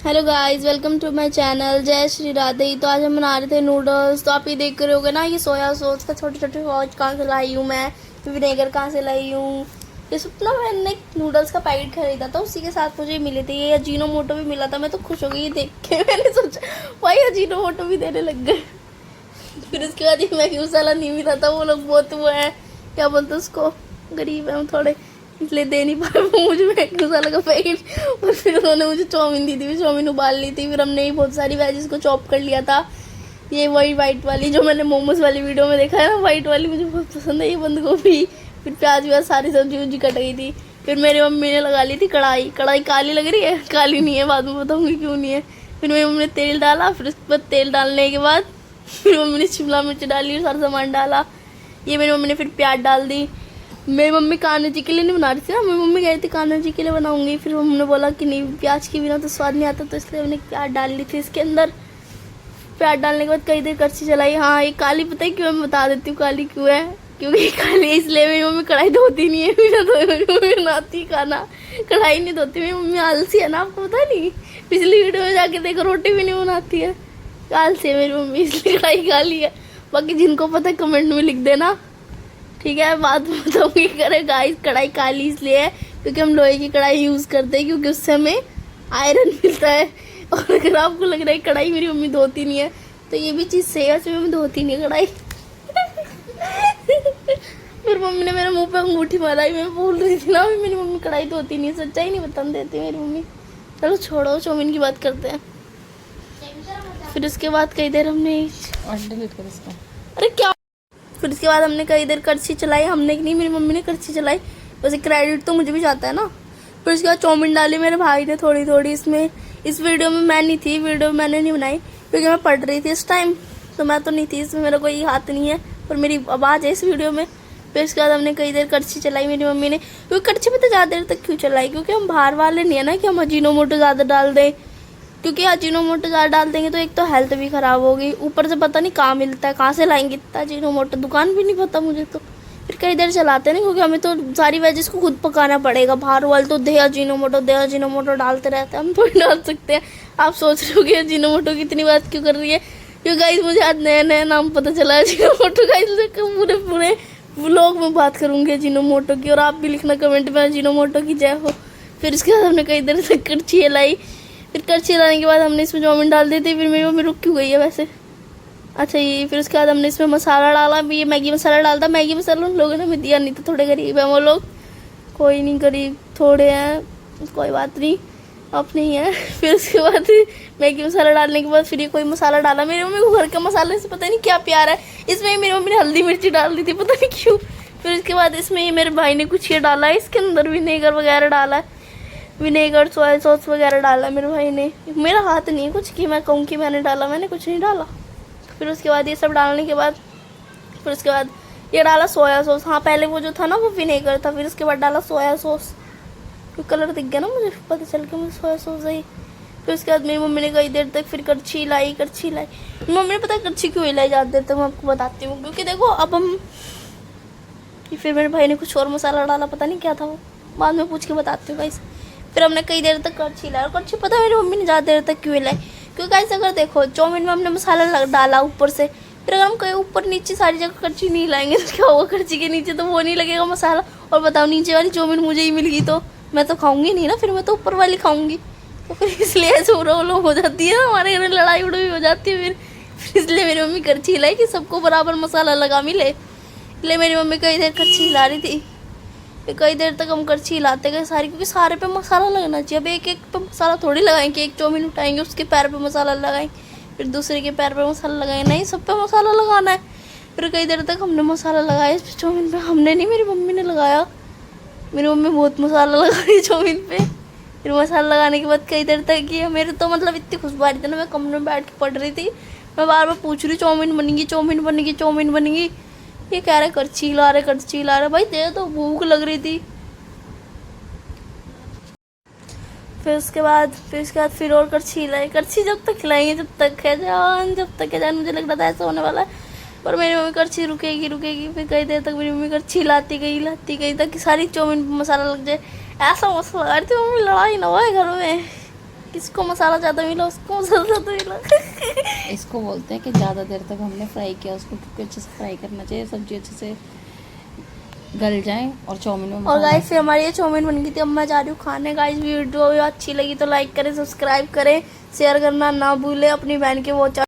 Hello guys, welcome to my channel. जय श्री राधे। तो आज हम बना रहे थे नूडल्स। तो आप ये देख रहे होगे ना, ये सोया सॉस का छोटे छोटे वॉच कहाँ से लाई हूँ मैं, विनेगर कहाँ से लाई हूँ। ये सब ना मैंने नूडल्स का पैकेट खरीदा था, उसी के साथ मुझे मिले थे। ये अजीनोमोटो भी मिला था। मैं तो खुश हो गई ये देख के। मैंने सोचा भाई अजीनोमोटो भी देने लग गए। फिर उसके बाद ये मैगी मसाला नहीं मिला था। वो लोग बहुत वो है, क्या बोलते उसको, गरीब है हम थोड़े, इसलिए दे नहीं पाए वो मुझे मैगी मसाला का पैकेट। और फिर उन्होंने मुझे चाउमीन दी थी, चाउमीन उबाल ली थी। फिर हमने ही बहुत सारी वेजिस को चॉप कर लिया था। ये वही वाइट वाली जो मैंने मोमोज वाली वीडियो में देखा है ना, वाइट वाली मुझे बहुत पसंद है, ये बंद गोभी। फिर प्याज व्याज सारी सब्जी उब्जी कट गई थी। फिर मेरी मम्मी ने लगा ली थी कढ़ाई। कढ़ाई काली लग रही है, काली नहीं है, बाद में बताऊँगी क्यों नहीं है। फिर मेरी मम्मी ने तेल डाला। फिर उसके बाद तेल डालने के बाद फिर मम्मी ने शिमला मिर्च डाली और सारा सामान डाला। ये मेरी मम्मी ने फिर प्याज डाल दी। मेरी मम्मी कान्हा जी के लिए नहीं बना रही थी ना, मेरी मम्मी कह रही थी कान्हा जी के लिए बनाऊंगी। फिर हमने बोला कि नहीं, प्याज के बिना तो स्वाद नहीं आता, तो इसलिए हमने प्याज डाल ली थी इसके अंदर। प्याज डालने के बाद कई देर कड़छी चलाई। हाँ, ये काली पता है क्यों, मैं बता देती हूँ काली क्यों है। क्योंकि काली है इसलिए मेरी मम्मी कढ़ाई धोती नहीं है। बिना धोए मेरी मम्मी बनाती खाना, कढ़ाई नहीं धोती। मेरी मम्मी आलसी है ना, आपको पता नहीं, पिछली वीडियो में जाके देखो, रोटी भी नहीं बनाती है, आलसी है मेरी मम्मी, इसलिए कढ़ाई काली है। बाकी जिनको पता है कमेंट में लिख देना, ठीक है। बात बताऊंगी करे गाइस, कढ़ाई काली इसलिए है क्योंकि हम लोहे की कढ़ाई यूज़ करते हैं, क्योंकि उससे हमें आयरन मिलता है। और अगर आपको लग रहा है कढ़ाई मेरी मम्मी धोती नहीं है, तो ये भी चीज़ सही है, उसमें मम्मी धोती नहीं है कढ़ाई। फिर मम्मी ने मेरे मुंह पे अंगूठी मारा। मैं बोल रही थी ना मेरी मम्मी कढ़ाई धोती नहीं है, सच्चाई नहीं बता देती मेरी मम्मी। चलो छोड़ो, चाउमीन की बात करते हैं। फिर उसके बाद कई देर हमने अरे क्या, फिर उसके बाद हमने कई देर कड़छी चलाई। हमने नहीं, मेरी मम्मी ने कड़छी चलाई। वैसे क्रेडिट तो मुझे भी जाता है ना। फिर उसके बाद चाउमीन डाली मेरे भाई ने थोड़ी थोड़ी। इसमें इस वीडियो में मैं नहीं थी, वीडियो मैंने नहीं बनाई क्योंकि मैं पढ़ रही थी इस टाइम, तो मैं तो नहीं थी इसमें, मेरा कोई हाथ नहीं है, पर मेरी आवाज़ है इस वीडियो में। फिर उसके बाद हमने कई देर कड़छी चलाई मेरी मम्मी ने। क्योंकि कड़छी पता ज़्यादा देर तक क्यों चलाई, क्योंकि हम बाहर वाले नहीं है ना कि हम अजीनोमोटो ज़्यादा डाल दें। क्योंकि अजीनोमोटो ज़्यादा डाल देंगे तो एक तो हेल्थ भी ख़राब होगी, ऊपर से पता नहीं कहाँ मिलता है, कहाँ से लाएंगे इतना अजीनोमोटो, दुकान भी नहीं पता मुझे तो। फिर कई देर चलाते नहीं, क्योंकि हमें तो सारी वेजिस को खुद पकाना पड़ेगा। बाहर वाले तो दे अजीनोमोटो डालते रहते हैं, हम थोड़ी डाल सकते हैं। आप सोच रहे हो कि अजीनोमोटो की इतनी बात क्यों कर रही है, क्योंकि गाइस मुझे आज नया नया नाम पता चला अजीनोमोटो। गाइस पूरे पूरे व्लॉग में बात करूँगी अजीनोमोटो की, और आप भी लिखना कमेंट में अजीनोमोटो की जय हो। फिर उसके बाद हमने कई देर तक कड़छी हिलाई। फिर कड़छी लाने के बाद हमने इसमें चाउमीन डाल दी थी। फिर मेरी मम्मी रुक क्यों गई है वैसे, अच्छा ये। फिर उसके बाद हमने इसमें मसाला डाला। ये मैगी मसाला डालता, मैगी मसाला उन लोगों ने हमें दिया नहीं था, थोड़े गरीब हैं वो लोग। कोई नहीं, गरीब थोड़े हैं, कोई बात नहीं, अब नहीं है। फिर उसके बाद मैगी मसाला डालने के बाद फिर ये कोई मसाला डाला। मेरी मम्मी को घर का मसाले से पता नहीं क्या प्यार है, इसमें मेरी मम्मी ने हल्दी मिर्ची डाल दी थी, पता नहीं क्यों। फिर उसके बाद इसमें मेरे भाई ने कुछ ये डाला है, इसके अंदर विनेगर वगैरह डाला है, विनेगर सोया सॉस वगैरह डाला मेरे भाई ने। मेरा हाथ नहीं है कुछ कि मैं कहूँ कि मैंने डाला, मैंने कुछ नहीं डाला। फिर उसके बाद ये सब डालने के बाद फिर उसके बाद ये डाला सोया सॉस। हाँ, पहले वो जो था ना वो विनेगर था, फिर उसके बाद डाला सोया सॉस। तो कलर दिख गया ना मुझे, पता चल गया मुझे सोया सॉस है। फिर उसके बाद मेरी मम्मी ने कई देर तक फिर कड़छी लाई। मम्मी ने पता है कड़छी क्यों हिलाई ज़्यादा देर तक, मैं आपको बताती हूँ। क्योंकि देखो अब हम, फिर मेरे भाई ने कुछ और मसाला डाला, पता नहीं क्या था वो, बाद में पूछ के बताती हूँ गाइस। फिर हमने कई देर तक कड़छी लाई। और कड़छी पता है मेरी मम्मी ने ज़्यादा देर तक क्यों लाई, क्योंकि गाइस अगर देखो चाउमीन में हमने मसाला डाला ऊपर से, फिर अगर हम कहीं ऊपर नीचे सारी जगह कड़छी नहीं लाएंगे तो क्या होगा, कड़छी के नीचे तो वो नहीं लगेगा मसाला। और बताओ नीचे वाली चाउमीन मुझे ही मिल गई तो मैं तो खाऊंगी नहीं ना, फिर मैं तो ऊपर वाली खाऊंगी। तो फिर इसलिए ऐसे हो जाती है ना, हमारे घर में लड़ाई उड़ाई हो जाती है। फिर इसलिए मेरी मम्मी कड़छी लाई कि सबको बराबर मसाला लगा मिले। इसलिए मेरी मम्मी कई देर कड़छी हिला रही थी। फिर कई देर तक हम कड़छी हिलाते गए सारी, क्योंकि सारे पे मसाला लगना चाहिए। अब एक एक पे मसाला थोड़ी लगाएंगे, एक चाउमीन उठाएंगे उसके पैर पे मसाला लगाएंगे, फिर दूसरे के पैर पे मसाला लगाएंगे, नहीं सब पे मसाला लगाना है। फिर कई देर तक हमने मसाला लगाया इस चाउमीन पे, हमने नहीं मेरी मम्मी ने लगाया। मेरी मम्मी बहुत मसाला लगा रही चाउमीन पे। फिर मसाला लगाने के बाद कई देर तक किया। मेरे तो मतलब इतनी खुशबू आ रही थी ना, मैं कमरे में बैठ के पढ़ रही थी, मैं बार बार पूछ रही चाउमीन बनेगी, चाउमीन बनेगी, चाउमीन बनेगी। ये कह रहे कड़छी ला रहे, कड़छी ला रहे, भाई दे तो, भूख लग रही थी। फिर उसके बाद फिर और कड़छी लाई। कड़छी जब तक खिलाएंगे, जब तक है जान, मुझे लग रहा था ऐसा होने वाला है, पर मेरी मम्मी कड़छी रुकेगी। फिर कई देर तक मेरी मम्मी कड़छी लाती गई ताकि सारी चाउमीन पर मसाला लग जाए। ऐसा मसाला लगा रही थी मम्मी, लड़ाई ना होए घर में। किसको मसाला ज़्यादा मिला उसको मसाला ज़्यादा मिला। इसको बोलते हैं कि ज़्यादा देर तक हमने फ्राई किया उसको, क्योंकि अच्छे से फ्राई करना चाहिए, सब्जी अच्छे से गल जाए और चाउमीन में और मसाला। गाइस फिर हमारी ये चाउमीन बन गई थी, अब मैं जा रही हूँ खाने। गाइस वीडियो अच्छी लगी तो लाइक करें, सब्सक्राइब करें, शेयर करना ना भूलें, अपनी बहन के वो